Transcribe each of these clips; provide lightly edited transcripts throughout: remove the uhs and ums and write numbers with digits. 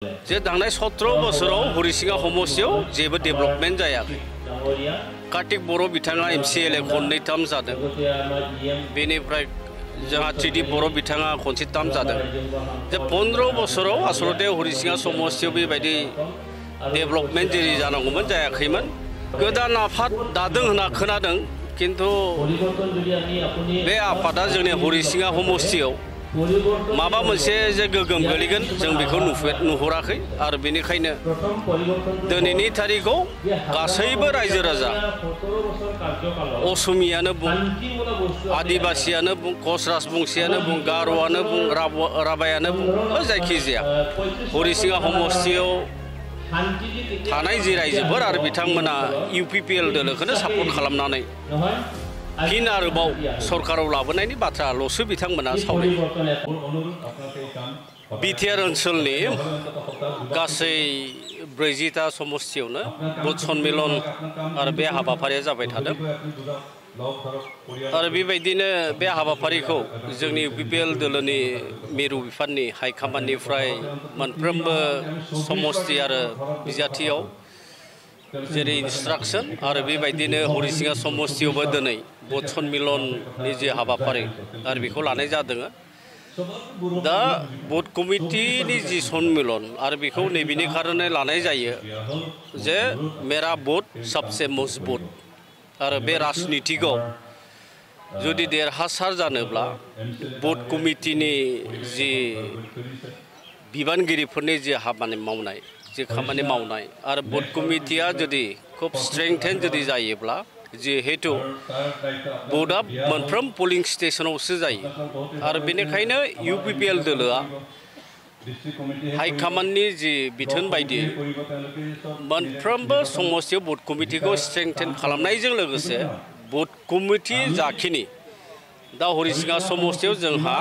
जे थांनाय 17 बोसोराव हरिसिंगा समस्तियाव जेबो डेभेलपमेन्ट जायाखै। कार्तिक बर' बिथाङा MCLA खननै-थाम जादों। बेनिफ्राय जोंहा TD बर' बिथाङा खनसे-थाम जादों। जे 15 बोसोराव आसलते हरिसिंगा समस्तियाव बेबायदि डेभेलपमेन्ट जेरै जानांगौमोन जायाखैमोन। गोदान आफाद दादों होनना खोनादों, किन्तु बे आफादा जोंनि हरिसिंगा समस्तियाव माबा मोनसे जे गोगोम गोलैगोन जों बेखौ नुहुराखै आरो बेनिखायनो दिनैनि तारिखआव गासैबो रायजो राजा असमियानो बुं, आदिबासियानो बुं, कच राजबंसियानो बुं, गार'आनो बुं, राभायानो बुं, जायखिजाया हरिसिंगा समस्तियाव थानाय जि रायजोफोर आरो बिथांमोना UPPL दोलोखौनो सापर्ट खालामनानै फिन आरोबाव सरकाराव लाबोनायनि बाथ्राल'सो बिथांमोना सावरायो। बिटिआर ओनसोलनि गासै 40टा समस्तियावनो बुथ सन्मिलन आरो बे हाबाफारिया जाबाय थादों। आरो बेबायदिनो बे हाबाफारिखौ जोंनि UPPL दोलोनि मिरु बिफाननि हाइकमान्डनिफ्राय मोनफ्रोमबो समस्ति आरो बिजाथियाव जेरै इन्सट्राक्सन आरो बेबायदिनो हरिसिंगा समस्तियावबो दिनै बुथ सन्मिलननि जे हाबाफारि आरो बेखौ लानाय जादों। दा बुथ कमिटिनि जि सन्मिलन आरो बेखौ नैबेनि कारणे लानाय जायो जे मेरा बुथ सबसे मजबुत आरो बे राजनितिकआव जुदि देरहासार जानोब्ला बुथ कमिटिनि जि बिबानगिरिफोरनि जि हाबानि मावनाय जे खामानि मावनाय आरो बुथ कमिटिया जुदि खुब स्ट्रेंथेन जुदि जायोब्ला जिहेतु बुथआ मोनफ्रोम पोलिं स्टेशनावसो जायो आरो बेनिखायनो UPPL दोलोआ हाइकमान्डनि जि बिथोन बायदि मोनफ्रोमबो समस्तियाव बुथ कमिटिखौ स्ट्रेंथेन खालामनायजों लोगोसे बुथ कमिटि जाखिनि दा हरिसिंगा समस्तियाव जोंहा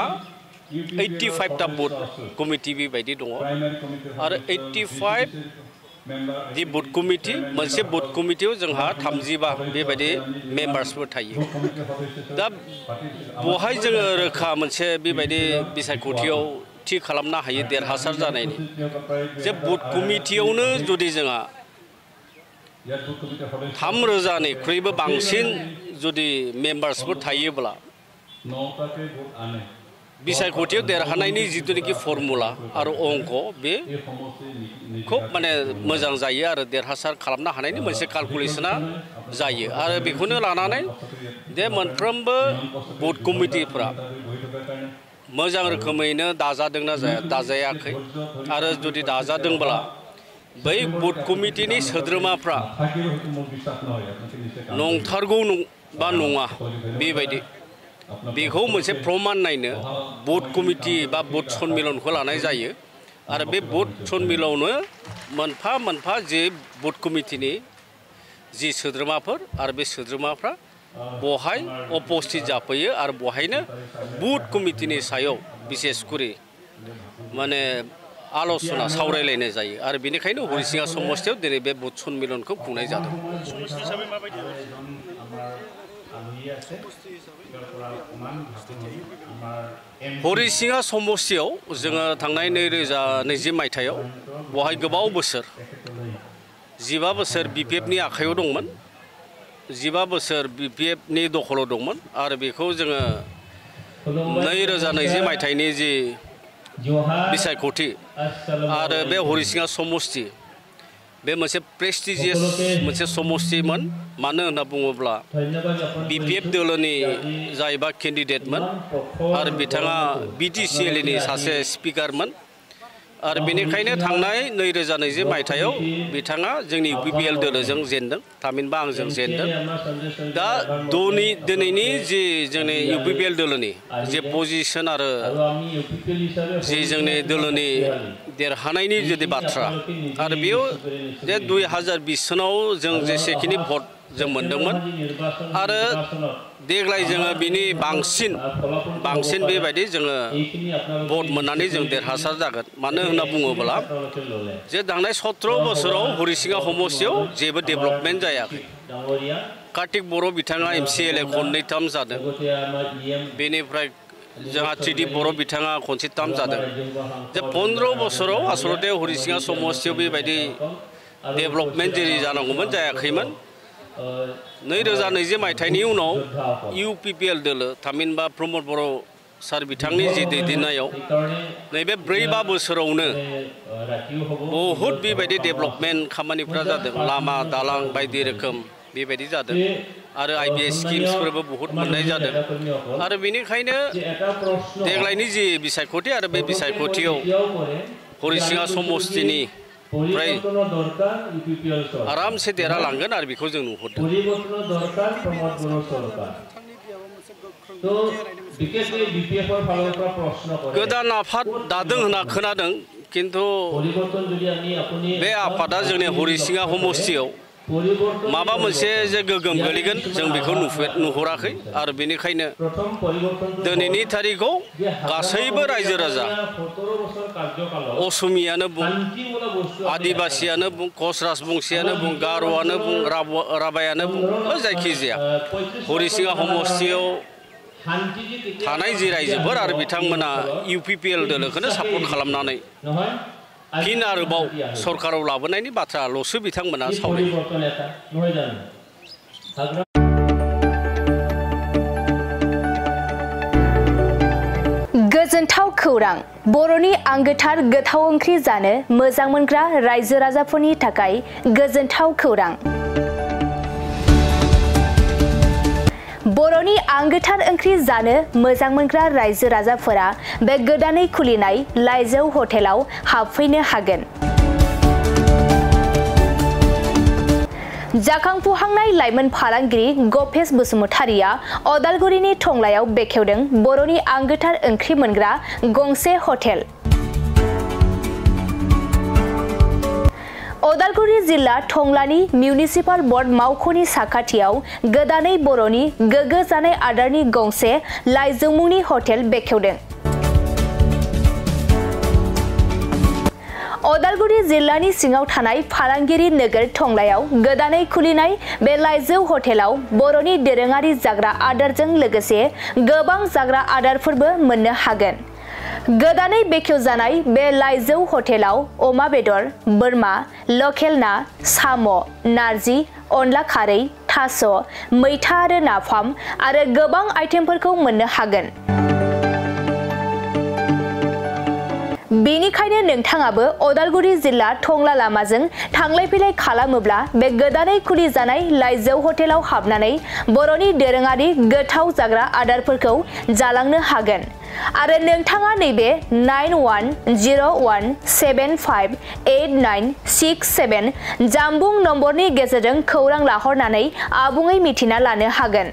85टा बुथ कमिटि बेबायदि दङ आरो 85 दि बुथ कमिटि मोनसे बुथ कमिटियाव जोंहा 35 बेबायदि मेम्बार्सफोर थायो। दा बहाय जोङो रोखा मोनसे बेबायदि बिसायख'थियाव थि खालामनो हायो देरहासार जानायनि जे बुथ कमिटियावनो जुदि जोंहा 3,000निख्रुइबो बांसिन जुदि मेम्बार्सफोर थायोब्ला बिसायख'थियाव देरहानायनि जिथुनिखि फर्मुला आरो अंक बे खुब माने मोजां जायो आरो देरहासार खालामनो हानायनि मोनसे केलकुलेसना जायो आरो बेखौनो लानानै जे मोनफ्रोमबो बुथ कमिटिफ्रा मोजां रोखोमैनो दाजादोंना दाजायाखै आरो जुदि दाजादोंब्ला बै बुथ कमिटिनि सोद्रोमाफ्रा नंथारगौ बा नङा बेबायदि बेखौ मोनसे प्रमान नायनो बुथ कमिटि बा बुथ सन्मिलनखौ लानाय जायो आरो बे बुथ सन्मिलनावनो मोनफा मोनफा जे बुथ कमिटिनि जि सोद्रोमाफोर आरो बे सोद्रोमाफ्रा बहाय उपस्थित जाफैयो आरो बहायनो बुथ कमिटिनि सायाव बिसेसकरि माने आल'सना सावरायलायनाय जायो आरो बेनिखायनो हरिसिंगा समस्तियाव दिनै बे बुथ सन्मिलनखौ खुंनाय जादों। हरिसिंगा समस्तियाव जोङो थांनाय 2020 मायथाइयाव बहाय गोबाव बोसोर 15 बोसोर BPFनि आखायाव दंमोन, 15 बोसोर BPFनि दखलाव दंमोन आरो बेखौ जोङो 2020 मायथाइनि जि बिसायख'थि आरो बे हरिसिंगा समस्ति बे मोनसे प्रेस्टिजियास मोनसे समस्तिमोन मानो होनना बुङोब्ला BPF दोलोनि जायबा केन्डिडेटमोन आरो बिथाङा BTCLनि सासे स्पिकारमोन आरो बेनिखायनो थांनाय 2020 मायथाइयाव बिथाङा जोंनि UPPL दोलोजों जेनदों, थामहिनबा आंजों जेनदों। दा दिनैनि जि जोंनि UPPL दोलोनि जे पजिसन आरो जि जोंनि दोलोनि देरहानायनि जुदि बाथ्रा आरो बेयाव जे 2020 सनाव जों जेसेखिनि भट जों मोनदोंमोन आरो देग्लाय जोङो बिनि बांसिन बेबायदि जोङो भट मोननानै जों देरहासार जागोन। मानो होनना बुङोब्ला जे थांनाय 17 बोसोराव हरिसिंगा समस्तियाव जेबो डेभेलपमेन्ट जायाखै। कार्तिक बर' बिथाङा MCLA खननै-थाम जादों। बेनिफ्राय जोंहा टिडि बर' बिथाङा खनसे टार्म जादों जे 15 बोसोराव आसलते हरिसिङा समस्तियाव बेबायदि डेभेलपमेन्ट जेरै जानांगौमोन जायाखैमोन 2020 मायथाइनि उनाव UPPL दोलो थामहिनबा प्रमद बर' सार बिथांनि जे दैदेननायाव नैबे 4-5 बोसोरावनो बहुद बेबायदि डेभेलपमेन्ट खामानिफ्रा जादों लामा दालां बायदि रोखोम बेबायदि जादों आरो IBS स्किम्सफोरबो बहुत मोननाय जादों आरो बेनिखायनो देग्लायनि जि बिसायख'थि आरो बे बिसायख'थियाव हरिसिङा समस्तिनि फ्राय आरामसे देरहालांगोन आरो बेखौ जों नुहुरदों गोदान आफाद दादों होनना खोनादों किन्तु बे आफादा जोंनि हरिसिङा समस्तियाव माबा मोनसे जे गोगोम गोलैगोन जों बेखौ नुहुराखै आरो बेनिखायनो दिनैनि तारिखआव गासैबो रायजो राजा असमियानो बुं आदिबासियानो बुं कच राजबंसियानो बुं गार'आनो बुं राभायानो बुं जायखिजाया हरिसिङा समस्तियाव थानाय जि रायजोफोर आरो बिथांमोना UPPL दोलोखौनो सापर्ट खालामनानै फिन आरोबाव सरकाराव लाबोनायनि बाथ्राल'सो बिथांमोना सावरायो गोजोनथाव खौरां बर'नि आंगोथार गोथाव ओंख्रि जानो मोजां मोनग्रा रायजो राजाफोरनि थाखाय गोजोनथाव खौरां बर'नि आंगोथार ओंख्रि जानो मोजां मोनग्रा रायजो राजाफोरा बे गोदानै खुलिनाय लाइजौ हटेलाव हाबफैनो हागोन जाखांफुहांनाय लाइमोन फालांगिरि गपेश बसुमतारिया अदालगुरिनि टंलायाव बेखेवदों बर'नि आंगोथार ओंख्रि मोनग्रा गंसे हटेल अदालगुरि जिल्ला टंलानि मिउनिसिपाल बर्ड मावख'नि साखाथियाव गोदानै बर'नि गोग्गो जानाय आदारनि गंसे लाइजौ मुंनि हटेल बेखेवदों अदालगुरि जिल्लानि सिङाव थानाय फालांगिरि नोगोर टंलायाव गोदानै खुलिनाय बे लाइजौ हटेलाव बर'नि दोरोङारि जाग्रा आदारजों लोगोसे गोबां जाग्रा आदारफोरबो मोननो हागोन गोदानै बेखेवजानाय बे लाइजौ हटेलाव अमा बेदर बोरमा लकेल ना साम' नारजि अनला खारै थास' मैथा आरो नाफाम आरो गोबां आइटेमफोरखौ मोननो हागोन बेनिखायनो नोंथाङाबो अदालगुरि जिल्ला टंला लामाजों थांलाय फैलाय खालामोब्ला बे गोदानै खुलि जानाय लाइजौ हटेलाव हाबनानै बर'नि दोरोङारि गोथाव जाग्रा आदारफोरखौ जालांनो हागोन आरो नोंथाङा नैबे 9101758967 जानबुं नम्बरनि गेजेरजों खौरां लाहरनानै आबुङै मिथिना लानो हागोन